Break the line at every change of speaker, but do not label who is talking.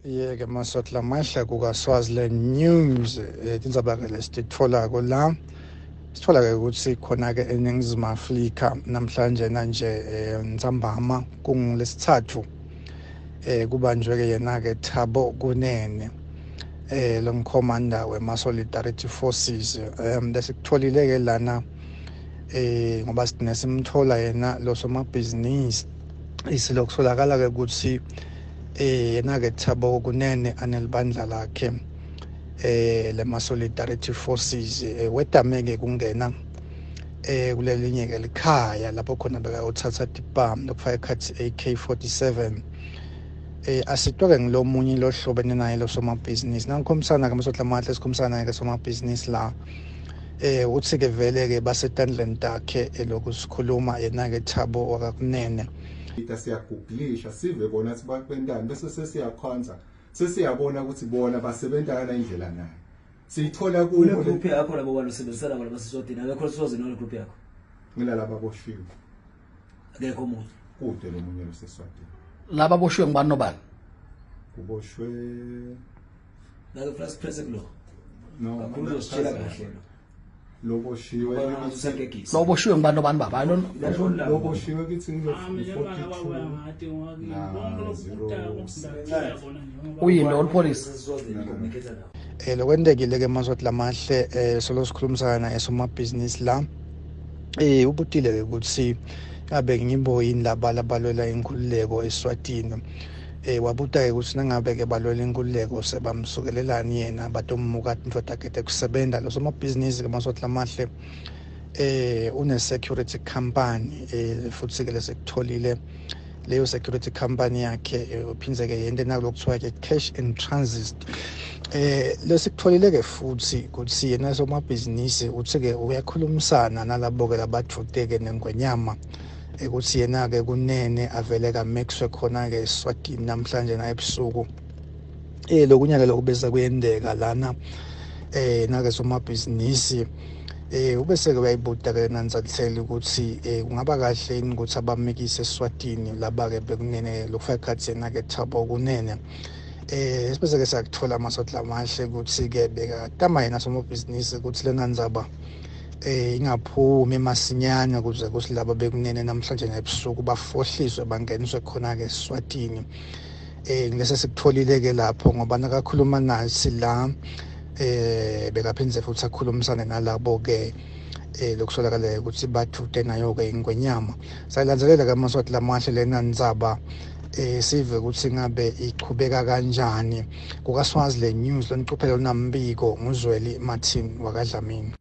Yeke masotla mahla kukaSwazi News tindzaba ke lesitfolako la sitfola ke ukuthi khona ke eNingizimu Afrika namhlanje nje Ntsambama kungolesithathu kubanjwe ke yena ke Thabo Kunene lo mkhomanda weMa-Solidarity Forces lesikutholile ke lana ngoba sinesimthola yena lo somabhizinisi isilokutholakala ke ukuthi yena ke Thabo Kunene anelibandla lakhe lema-Solidarity Forces wedame ke kungena kulelinye ke likhaya lapho khona bekayothatha tipam lokufaka ikhathi AK-47 asitwa ke ngilomunye lohlobene naye lo somabhizinisi nangikhombisana ke masotla amahle sikhombisana ke somabhizinisi la uthi ke vele ke basetandleni takhe lokusikhuluma yena ke Thabo wakakunene
siyaguglisha sive bona sibaqendani bese sesiyakhonza sesiyabona ukuthi bona basebenza kana indlela nayo siyithola kulo
group yakho labo bantu sebenzisana ngalo basisodini akekho Swazi no group yakho
ngilala baboshiwe
akekho umuntu
kude lo munye loseswadini
laba boshiwe ngibani nobani
kuboshwe
la first president lo
no
akulo sitshela kahle
lo boshiwe
lo boshiwe ngibani nobani baba I don't
lo boshiwe kithi ngilo 42
uyini all police
lokwendekile ke masotla amahle solo sikhulumisana esomabhizinisi la ubutile ke ukuthi ngabe ngimboyini labalwela inkululeko eSwatini wabuta ke ukuthi nangabe ke balwela inkululeko sebamsukelelani yena batomuka indoda akhe kusebenza lo somabhizinisi ke masotla amahle une security company futhi ke lesekutholile leyo security company yakhe uphinze ke yento nakulokuthiwa ke cash in transit lesikutholile ke futhi ukuthi yena somabhizinisi uthi ke uyakhulumisana nalabo ke labajude ke nengwenyama ukuthi yena ke Kunene avele ka mixwe khona ke eSwatini namhlanje na ebusuku lokunya ke lokubese kuyendeka lana nake somabhizinisi ubese ke uyayibuta ke nanzathela ukuthi kungaba kahle yini ukuthi abamikise eSwatini laba ke bekunene lokufaka ikhathi yena ke Thabo Kunene sibese ke sakuthola amasotla amahle ukuthi ke bekatama yena somabhizinisi ukuthi lena ndzaba ingaphumi masinyane ukuze kusilaba bekunene namhlanje nebusuku bafohliswe bangeniswe khona ke eSwatini ngilese sikutholile ke lapho ngoba nakakhuluma nasi la bekaphinze futhi akhulumisane nalabo ke lokusolakala ukuthi bathude nayo ke ingwenyama sayilandzelela ke amasotla amahle lena ndzaba sive ukuthi ngabe ichubeka kanjani kukaSwazi News lonicuphelo nambiko nguzweli Martin wakadlamini.